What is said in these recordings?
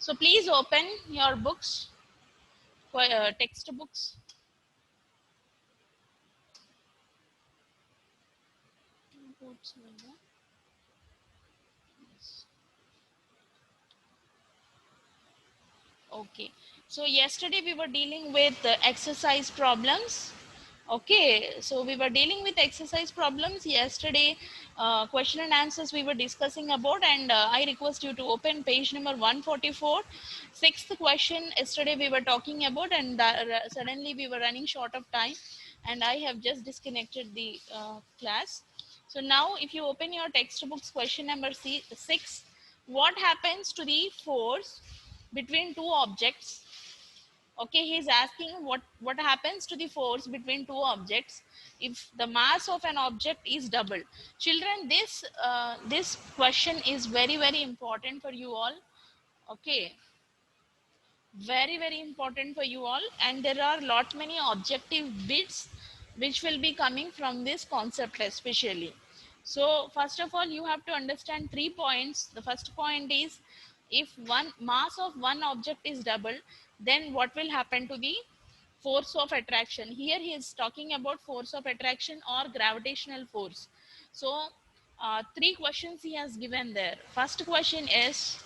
So please open your books, textbooks. Okay, so yesterday we were dealing with exercise problems. Okay, so we were dealing with exercise problems yesterday. Question and answers we were discussing about, and I request you to open page number 144. Sixth question yesterday we were talking about, and suddenly we were running short of time, and I have just disconnected the class. So now if you open your textbooks, question number 6, what happens to the force between two objects? Okay, he's asking what happens to the force between two objects if the mass of an object is doubled. Children, this question is very important for you all. Okay, very important for you all, and there are lot many objective bits which will be coming from this concept especially. So first of all, you have to understand 3 points. The first point is, if one mass of one object is doubled, then what will happen to the force of attraction? Here he is talking about force of attraction or gravitational force. So three questions he has given there. First question is,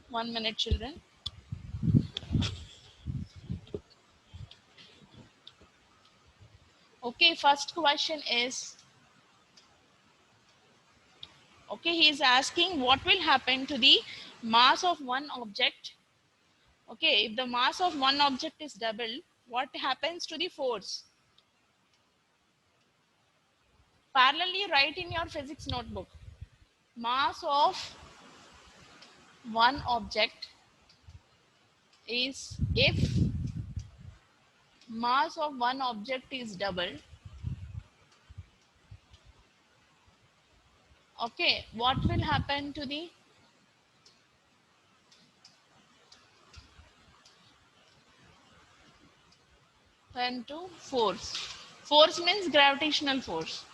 1 minute children. Okay, first question is, okay, he is asking what will happen to the mass of one object. Okay, if the mass of one object is doubled, what happens to the force? Parallelly write in your physics notebook. Mass of one object is, if mass of one object is doubled, okay, what will happen to the force? Force means gravitational force.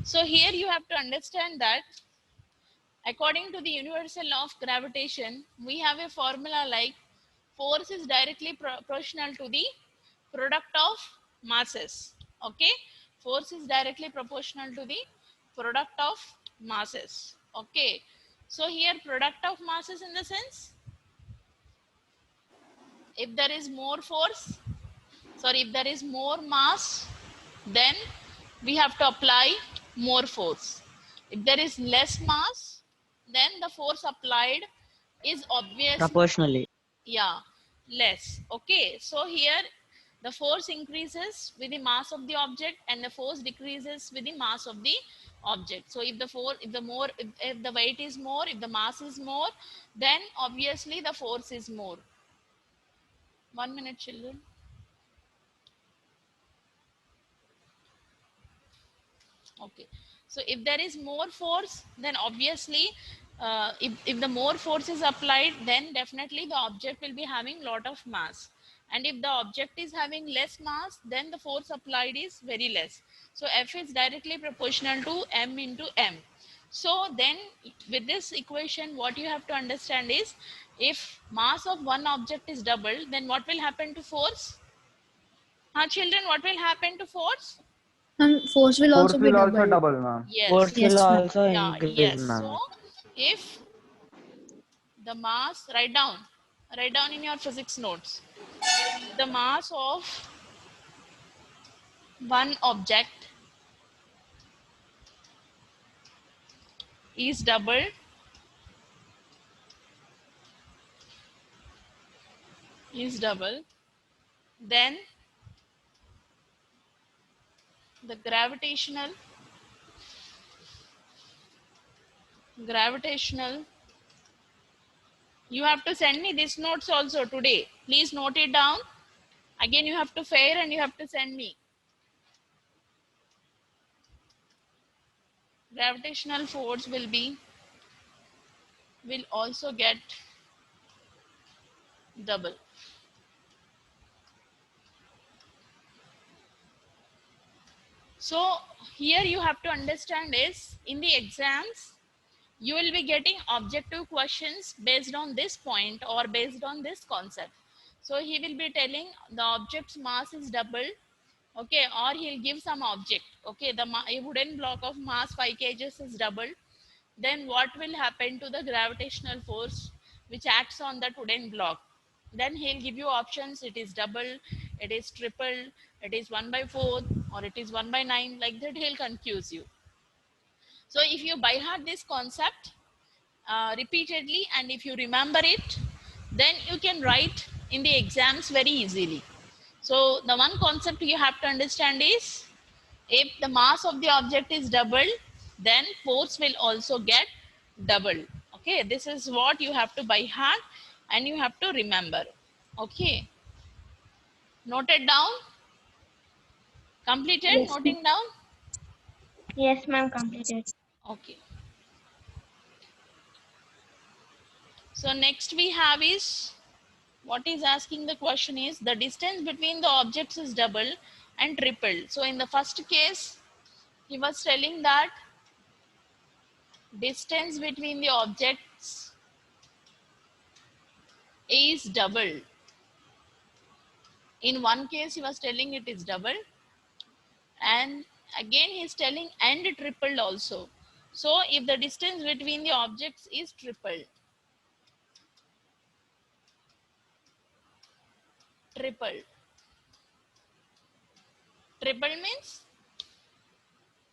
So here you have to understand that according to the universal law of gravitation, we have a formula like force is directly proportional to the product of masses. Okay, force is directly proportional to the product of masses. Okay, so here product of masses in the sense, if there is more force, sorry, if there is more mass, then we have to apply more force. If there is less mass, then the force applied is obviously, Proportionally. yeah, less. Okay, so here the force increases with the mass of the object and the force decreases with the mass of the object. So if the force, if the weight is more, if the mass is more, then obviously the force is more. 1 minute children. Okay, so if there is more force, then obviously if the more force is applied, then definitely the object will be having lot of mass, and if the object is having less mass, then the force applied is very less. So F is directly proportional to M into M. So then with this equation, what you have to understand is, if mass of one object is doubled, then what will happen to force? Children, what will happen to force? And force will Force also be will also doubled. double, ma'am. Yes. Force will Yes, ma'am. also Yeah, increase, yes. ma'am. So if the mass, write down in your physics notes, the mass of one object is doubled, then the gravitational, you have to send me these notes also today. Please note it down. Again, you have to fare and you have to send me. Gravitational force will also get double. So here you have to understand is, in the exams You will be getting objective questions based on this point or based on this concept. So he will be telling the object's mass is double, okay, or he'll give some object, okay, a wooden block of mass 5 kgs is double. Then what will happen to the gravitational force which acts on that wooden block? Then he'll give you options: it is double, it is triple, it is 1 by 4, or it is 1 by 9. Like that he'll confuse you. So if you by heart this concept repeatedly, and if you remember it, then you can write in the exams very easily. So the one concept you have to understand is, if the mass of the object is doubled, then force will also get doubled. Okay, this is what you have to by heart and you have to remember. Okay, noted down, completed, Yes, noting down. yes, ma'am, completed. Okay, so next we have is, what is asking the question is, the distance between the objects is double and triple. So in the first case, he was telling that distance between the objects is double. In one case he was telling it is double, and again he's telling and tripled also. So if the distance between the objects is tripled, triple means,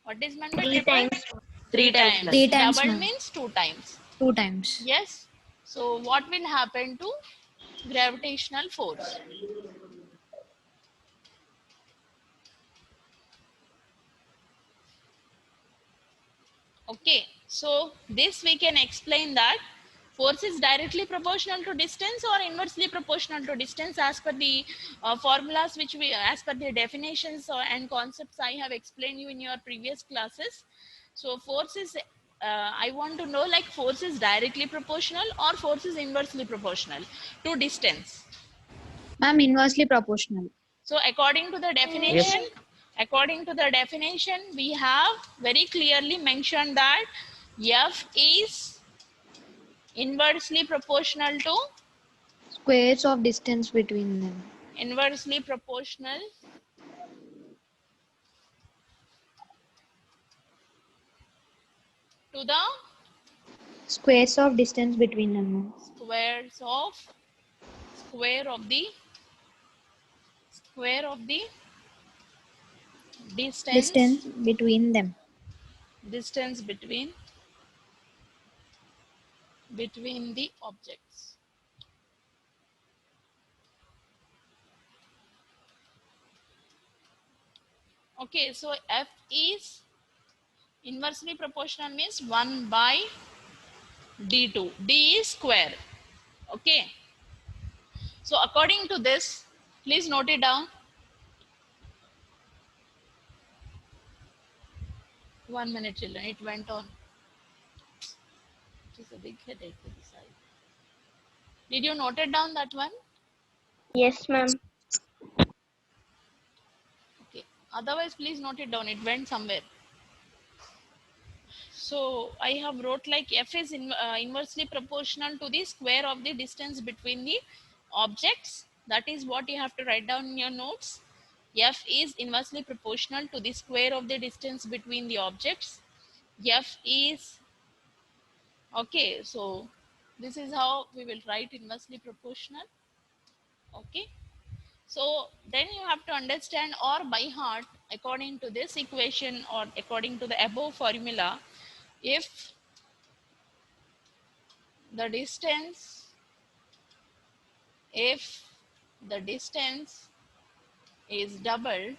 what is meant by Three triple? times. Three times. Three times, Double ma'am. means two times. 2 times. Yes. So what will happen to gravitational force? Okay, so this we can explain that force is directly proportional to distance or inversely proportional to distance, as per the formulas which we, as per the definitions and concepts I have explained you in your previous classes. So force is, I want to know, like, force is directly proportional or force is inversely proportional to distance. Ma'am, inversely proportional. So according to the Yes. definition, according to the definition, we have very clearly mentioned that F is inversely proportional to, Squares of distance between them. inversely proportional to the Squares of distance between them, ma'am. squares of, square of the, square of the distance, Distance between them. distance between the objects. Okay, so F is inversely proportional means 1 by d2. D is square. Okay, so according to this, please note it down. 1 minute, children, it went on. It is a big headache to decide. Did you note it down, that one? Yes, ma'am. Okay, otherwise please note it down, it went somewhere. So I have wrote like F is inversely proportional to the square of the distance between the objects. That is what you have to write down in your notes. F is inversely proportional to the square of the distance between the objects. F is, okay, so this is how we will write inversely proportional. Okay, so then you have to understand or by heart, according to this equation or according to the above formula, if the distance, if the distance is double,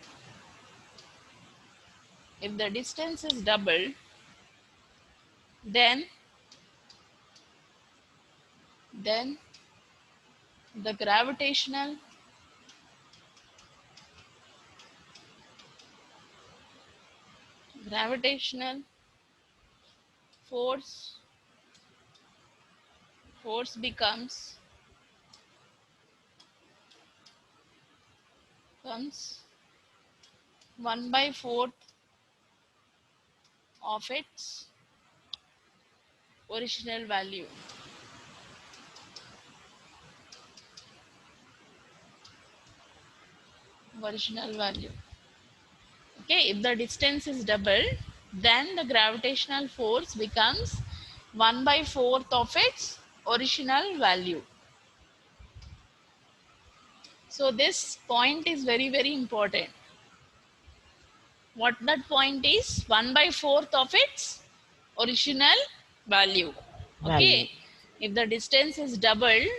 if the distance is double, then the gravitational force becomes 1 by 4th of its original value. Original value. Okay, if the distance is doubled, then the gravitational force becomes 1/4 of its original value. So this point is very, very important. What that point is? 1/4 of its original value. Value. Okay, if the distance is doubled,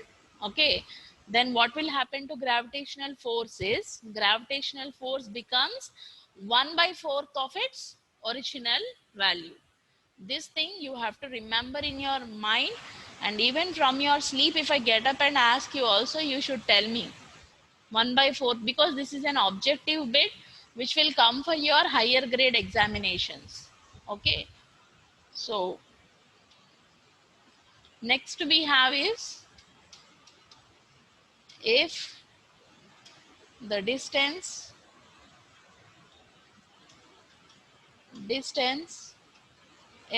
okay, then what will happen to gravitational force is gravitational force becomes 1/4 of its original value. This thing you have to remember in your mind, and even from your sleep, if I get up and ask you also, you should tell me 1/4, because this is an objective bit which will come for your higher grade examinations. Okay, so next we have is, if the distance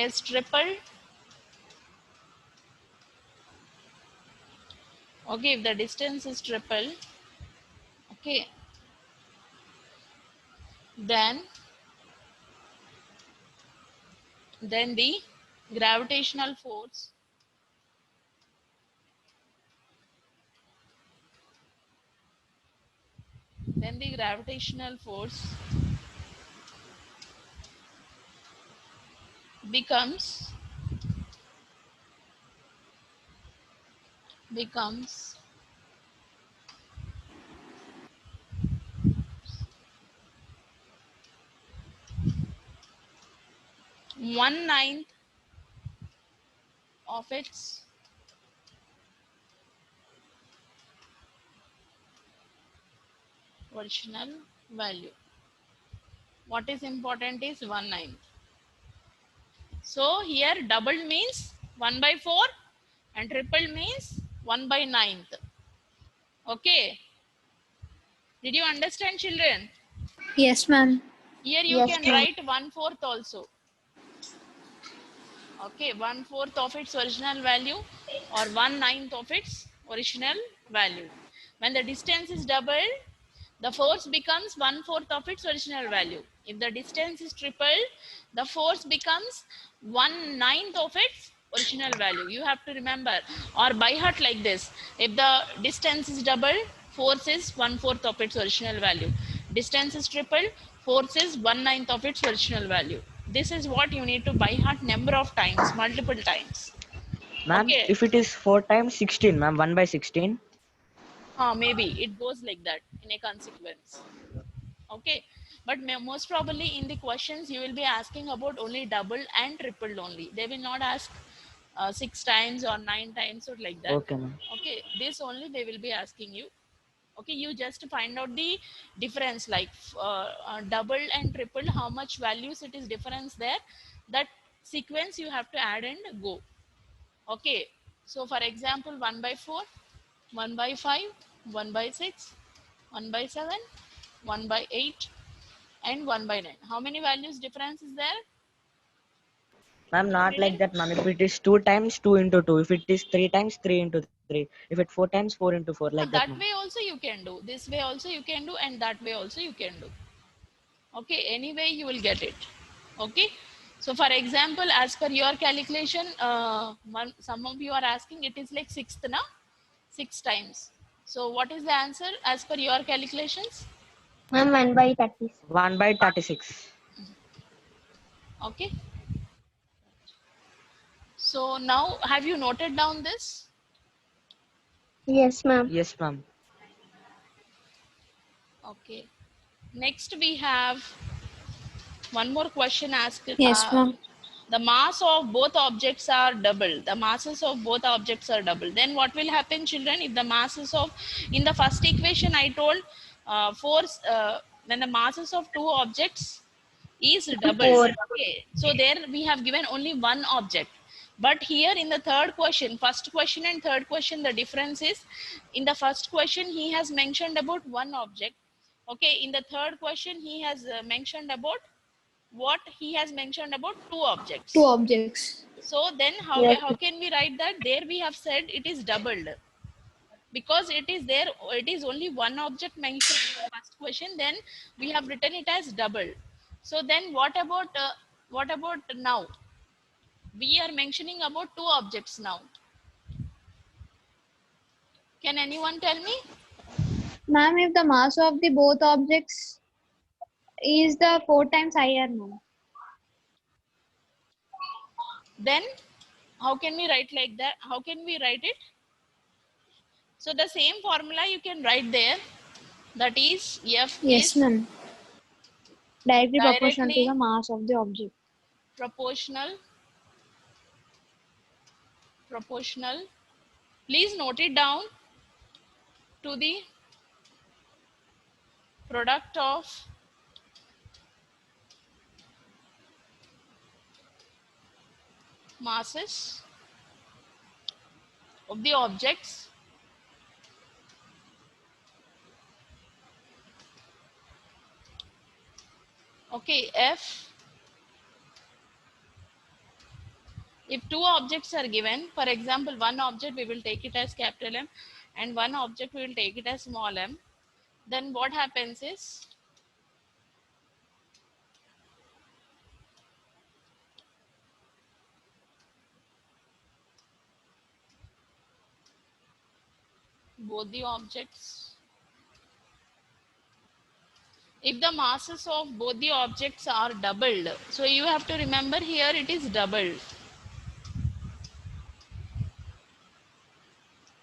is tripled. Okay, if the distance is tripled, okay, then the gravitational force becomes 1/9 of its original value. What is important is 1/9. So here double means 1/4 and triple means 1/9. Okay, did you understand, children? Yes, ma'am. Here you Yes, can ma'am. write 1/4 also. Okay, 1/4 of its original value or 1/9 of its original value. When the distance is doubled, the force becomes 1/4 of its original value. If the distance is tripled, the force becomes 1/9 of its original value. You have to remember or by heart like this. If the distance is doubled, force is 1/4 of its original value. Distance is tripled, force is 1/9 of its original value. This is what you need to by heart number of times, multiple times. Ma'am, Okay. if it is 4 times 16, ma'am, 1/16. Maybe it goes like that in a consequence. Okay, but most probably in the questions you will be asking about only double and triple only. They will not ask 6 times or 9 times or like that. Okay, ma'am. Okay, this only they will be asking you. Okay, you just find out the difference, like double and triple, how much values it is difference there. That sequence you have to add and go. Okay, so for example, 1/4, 1/5, 1/6, 1/7, 1/8, and 1/9. How many values difference is there? Ma'am, not Read like it. that, ma'am. If it is 2 times 2 into 2. If it is 3 times 3 into 3. If it 4 times 4 into 4. Like that, That ma'am. way also you can do. This way also you can do, and that way also you can do. Okay, anyway you will get it. Okay, so for example, as per your calculation, some of you are asking it is like sixth, na? 6 times. So what is the answer as per your calculations? Ma'am, 1/36. 1/36. Okay, so now have you noted down this? Yes, ma'am. Yes, ma'am. Okay, next we have one more question asked. Yes, ma'am. The mass of both objects are double. The masses of both objects are double. Then what will happen, children, if the masses of, in the first equation I told, force, when the masses of two objects is doubled. 4. Okay, so there we have given only one object. But here in the third question, first question and third question, the difference is, in the first question he has mentioned about one object. Okay, in the third question he has mentioned about, what he has mentioned about two Two objects. objects. So then Yes. how can we write that? There we have said it is doubled, because it is there, it is only one object mentioned in the first question, then we have written it as double. So then what about now? We are mentioning about two objects now. Can anyone tell me? Ma'am, if the mass of the both objects is the 4 times higher, ma'am. Then how can we write like that? How can we write it? So the same formula you can write there, that is F Yes, is ma'am. Directly proportional to the directly mass of the object. proportional. Proportional. Please note it down, to the product of masses of the objects okay. F, if two objects are given, for example, one object we will take it as capital M and one object we will take it as small m, then what happens is both the objects, if the masses of both the objects are doubled, so you have to remember here it is doubled.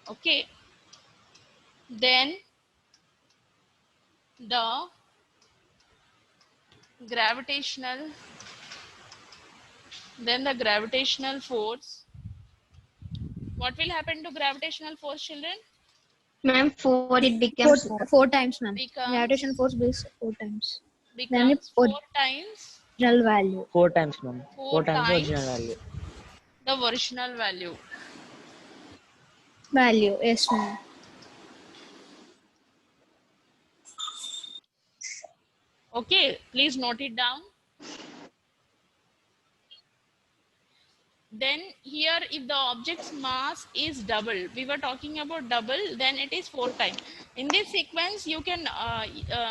Okay, then the gravitational, then the gravitational force, what will happen to gravitational force, children? Ma'am, 4 it Four, becomes 4. 4 times, ma'am. Gravitational becomes force is 4 times. Then the becomes four times original value. 4 times, ma'am. four 4 times the original times value. the original value. Value, yes, ma'am. Okay, please note it down. Then here, if the object's mass is double, we were talking about double, then it is 4 times. In this sequence, you can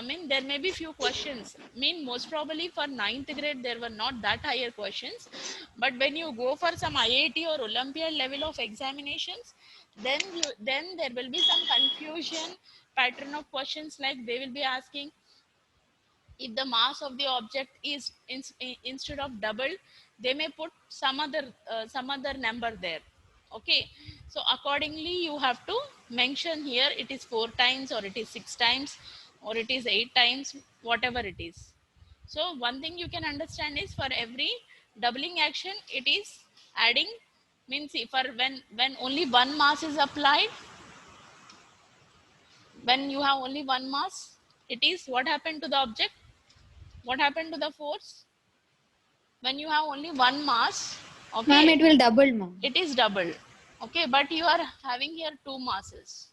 mean there may be few questions, mean most probably for ninth grade there were not that higher questions, but when you go for some IIT or Olympiad level of examinations, then there will be some confusion pattern of questions, like they will be asking if the mass of the object is instead of double, they may put some other number there. Okay, so accordingly you have to mention here it is 4 times or it is 6 times or it is 8 times, whatever it is. So one thing you can understand is for every doubling action it is adding, means for when only one mass is applied, when you have only one mass, it is what happened to the object, what happened to the force? When you have only one mass, Ma'am, okay, it will double, ma'am. it is double. Okay, but you are having here two masses,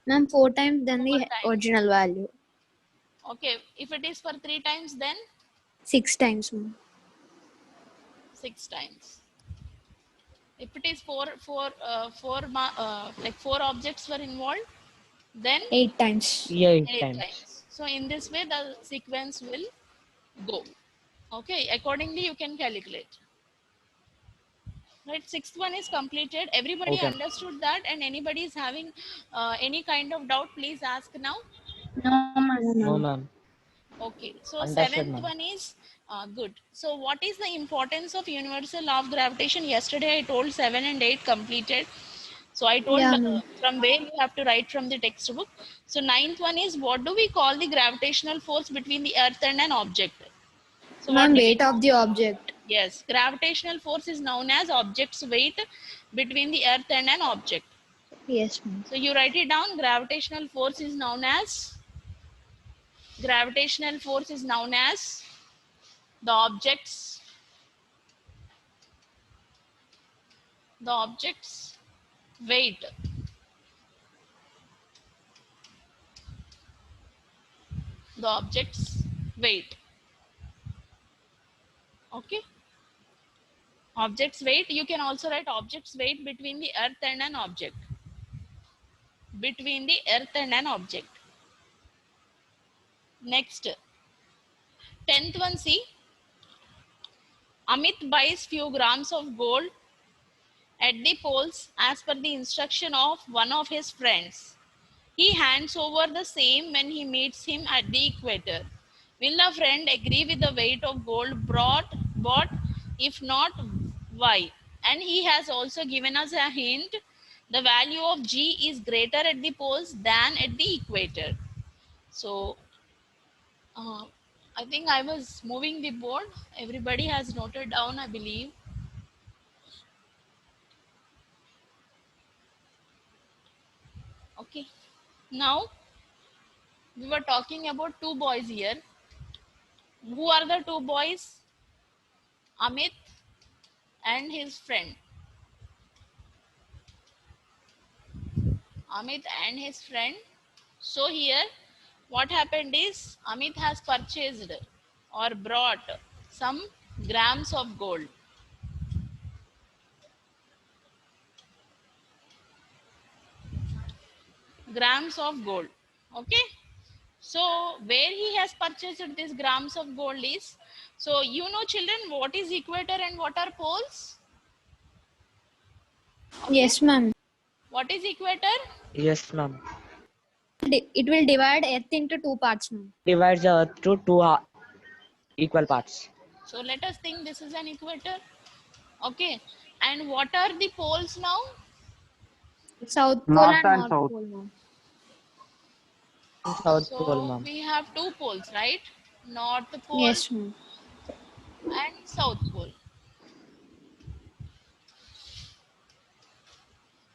Ma'am, 4 times than 4 the times. original value. Okay, if it is for 3 times, then 6 times, ma'am. 6 times. If it is like 4 objects were involved, then 8 times. Yeah, 8 8 times. times. So in this way, the sequence will go. Okay, accordingly you can calculate. Right, sixth one is completed. Everybody Okay. understood that, and anybody is having any kind of doubt, please ask now. No, ma'am. No, No, ma'am. ma'am. Okay, so Understood, seventh ma'am. one is good. So what is the importance of universal law of gravitation? Yesterday I told 7 and 8 completed. So I told Yeah, ma'am. from where you have to write from the textbook. So ninth one is, what do we call the gravitational force between the earth and an object? So what Ma'am, do we weight of the object. Yes, gravitational force is known as object's weight between the earth and an object. Yes, ma'am. So you write it down. Gravitational force is known as the object's weight. The object's weight. Okay. Object's weight, you can also write object's weight between the earth and an object. Between the earth and an object. Next, 10th one, see. Amit buys few grams of gold at the poles as per the instruction of one of his friends. He hands over the same when he meets him at the equator. Will the friend agree with the weight of gold bought? If not, why? And he has also given us a hint. The value of G is greater at the poles than at the equator. So, I think I was moving the board. Everybody has noted down, I believe. Okay. Now, we were talking about two boys here. Who are the two boys? Amit and his friend. Amit and his friend. So here what happened is Amit has purchased or brought some grams of gold. Grams of gold. Okay. So where he has purchased these grams of gold is, so you know children what is equator and what are poles? Okay. Yes, ma'am. What is equator? Yes, ma'am. It will divide Earth into two parts, ma'am. Divides the earth to two equal parts. So let us think this is an equator. Okay. And what are the poles now? South Pole North and and North South. Pole, ma'am. South Pole, So ma'am. we have two poles, right? North pole Yes, ma'am. and South pole.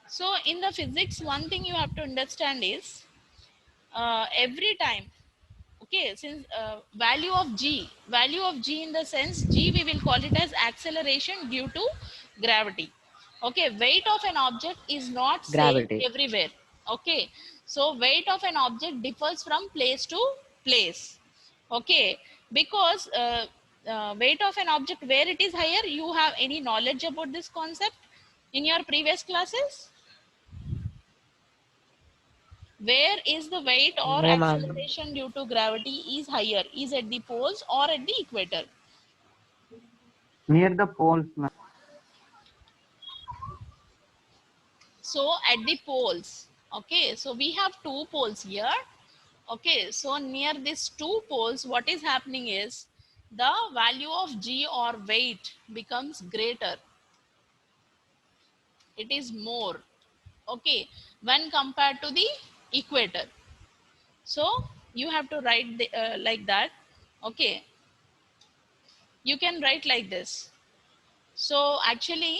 So in the physics, one thing you have to understand is every time, okay, since value of g in the sense g, we will call it as acceleration due to gravity. Okay, weight of an object is not same Gravity. everywhere. Okay, so weight of an object differs from place to place. Okay, because weight of an object where it is higher, you have any knowledge about this concept in your previous classes? Where is the weight or No, ma'am. acceleration due to gravity is higher? Is at the poles or at the equator? Near the poles, ma'am. So at the poles. Okay, so we have two poles here. Okay, so near these two poles, what is happening is the value of G or weight becomes greater. It is more. Okay, when compared to the equator. So you have to write like that. Okay, you can write like this. So actually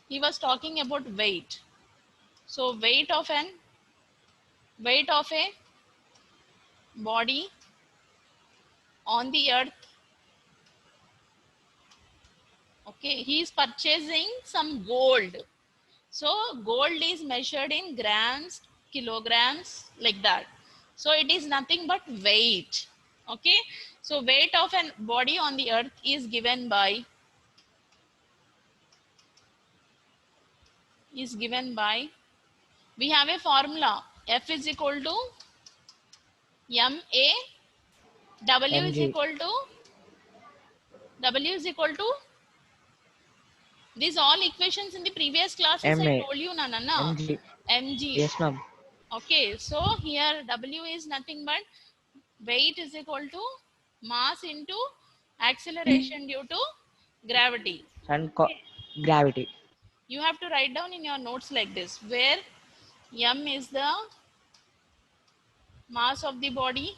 he was talking about weight. So weight of a body on the earth. Okay, he is purchasing some gold. So gold is measured in grams, kilograms, like that. So it is nothing but weight. Okay, so weight of a body on the earth is given by we have a formula. F is equal to ma, w is mg. equal to these all equations in the previous classes I ma. told you, Nana. mg. Mg. Yes, ma'am. Okay, so here W is nothing but weight is equal to mass into acceleration due to gravity. And gravity. You have to write down in your notes like this, where m is the mass of the body,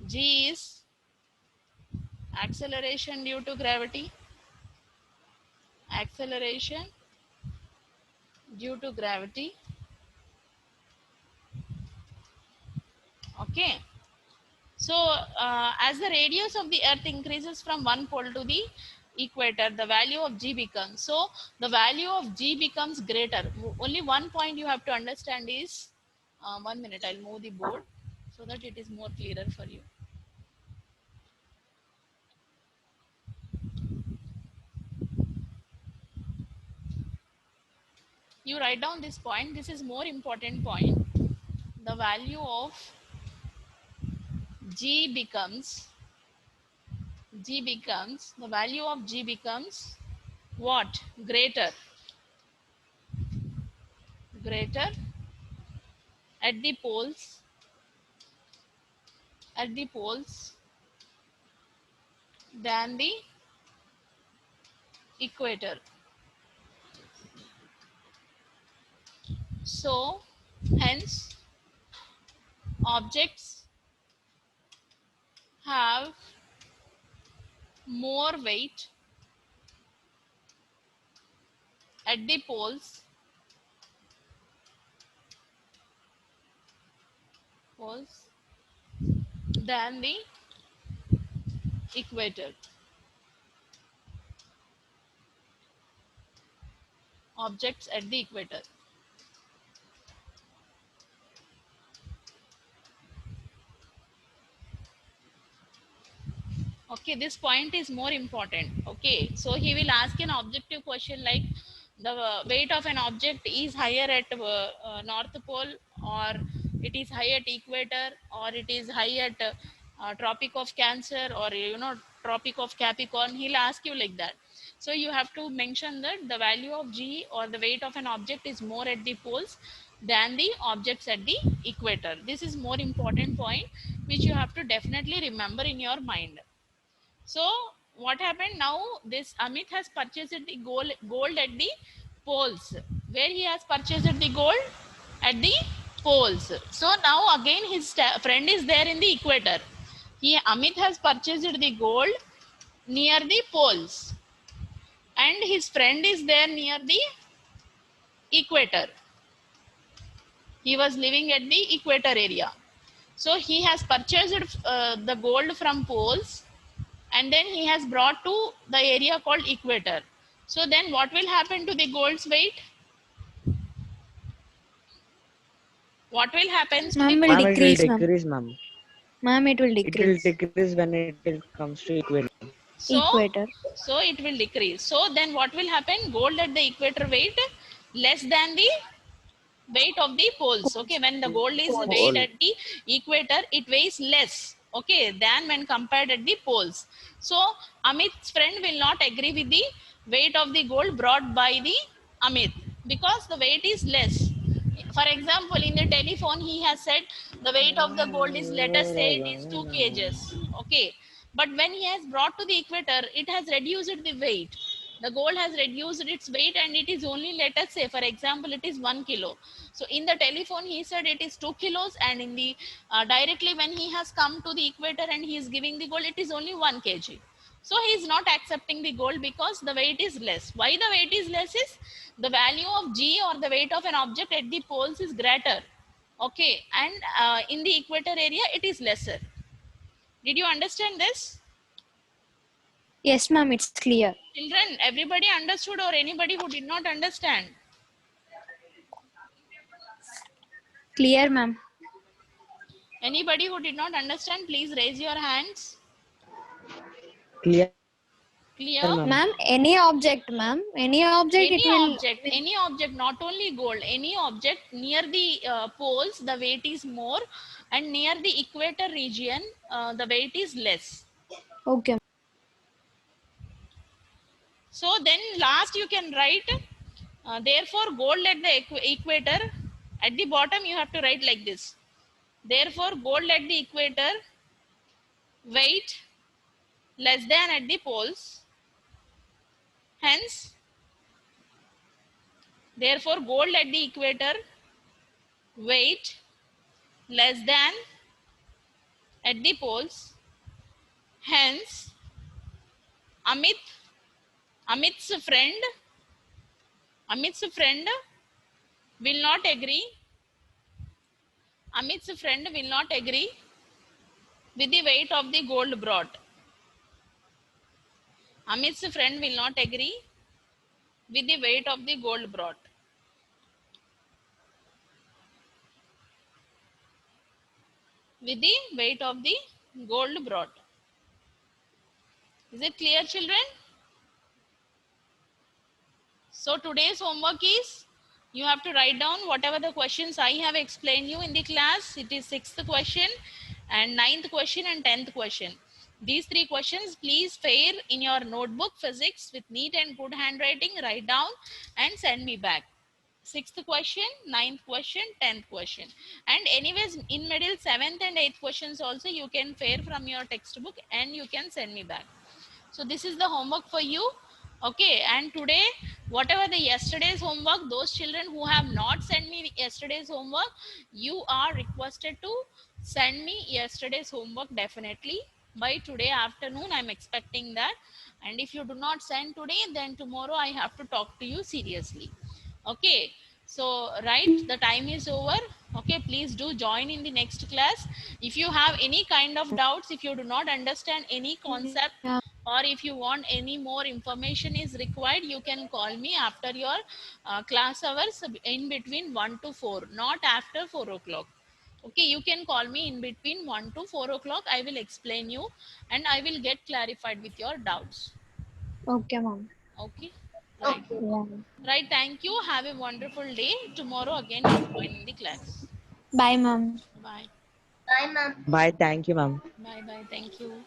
g is acceleration due to gravity, okay. So as the radius of the earth increases from one pole to the equator, the value of g becomes, so the value of g becomes greater. Only one point you have to understand is 1 minute, I'll move the board so that it is more clearer for you. You write down this point. This is more important point. The value of G becomes the value of G becomes what? Greater at the poles than the equator. So hence objects have more weight at the poles than the equator. Objects at the equator. Okay, this point is more important. Okay, so he will ask an objective question like the weight of an object is higher at north pole, or it is high at equator, or it is high at tropic of Cancer, or tropic of Capricorn. He'll ask you like that. So you have to mention that the value of G, or the weight of an object, is more at the poles than the objects at the equator. This is more important point which you have to definitely remember in your mind. So what happened now? This Amit has purchased the gold at the poles. Where he has purchased the gold? At the poles. So now again his friend is there in the equator. Amit has purchased the gold near the poles, and his friend is there near the equator. He was living at the equator area. So he has purchased the gold from poles, and then he has brought to the area called equator. So then what will happen to the gold's weight? What will happen to the Ma'am will Ma'am, it will decrease, ma'am. decrease, ma'am. Ma'am, it will It will decrease. decrease when it will comes to equator. so Equator. so it will decrease. So then what will happen? Gold at the equator weight less than the weight of the poles. Okay, when the gold is weighed Pole. at the equator, it weighs less, okay, than when compared at the poles. So Amit's friend will not agree with the weight of the gold brought by the Amit, because the weight is less. For example, in the telephone he has said the weight of the gold is, let us say, it is 2 kgs, okay, but when he has brought to the equator, it has reduced the weight. The gold has reduced its weight, and it is only, let us say, for example, it is 1 kilo. So in the telephone he said it is 2 kilos, and in the directly when he has come to the equator and he is giving the gold, it is only 1 kg. So he is not accepting the gold because the weight is less. Why the weight is less is the value of G, or the weight of an object at the poles, is greater, okay, and in the equator area it is lesser. Did you understand this? Yes, ma'am, it's clear. Children, everybody understood, or anybody who did not understand? Clear, ma'am. Anybody who did not understand, please raise your hands. Clear, Clear? ma'am. Ma'am, any object, ma'am. Any object, it will. Any object, not only gold, any object near the poles, the weight is more, and near the equator region, the weight is less. Okay. So then last you can write, therefore gold at the equator, at the bottom you have to write like this. Therefore gold at the equator weight less than at the poles. Hence, therefore gold at the equator weight less than at the poles. Hence, Amit's friend will not agree. Amit's friend will not agree with the weight of the gold brought. Amit's friend will not agree with the weight of the gold brought. With the weight of the gold brought. Is it clear, children? So today's homework is You have to write down whatever the questions I have explained you in the class. It is 6th question and 9th question and 10th question. These 3 questions please fare in your notebook, physics, with neat and good handwriting. Write down and send me back. 6th question, 9th question, 10th question. And anyways, in middle 7th and 8th questions also you can fare from your textbook and you can send me back. So this is the homework for you. Okay, and today whatever the yesterday's homework, those children who have not sent me yesterday's homework, you are requested to send me yesterday's homework definitely by today afternoon. I'm expecting that. And if you do not send today, then tomorrow I have to talk to you seriously. Okay, so right, the time is over. Okay, please do join in the next class. If you have any kind of doubts, if you do not understand any concept, or if you want any more information is required, you can call me after your class hours in between 1 to 4, not after 4 o'clock. Okay, you can call me in between 1 to 4 o'clock. I will explain you and I will get clarified with your doubts. Okay, ma'am. Okay, right. Yeah. Right, thank you. Have a wonderful day. Tomorrow again you join in the class. Bye, ma'am. Bye. Bye, ma'am. Bye. Thank you, ma'am. Bye bye. Thank you.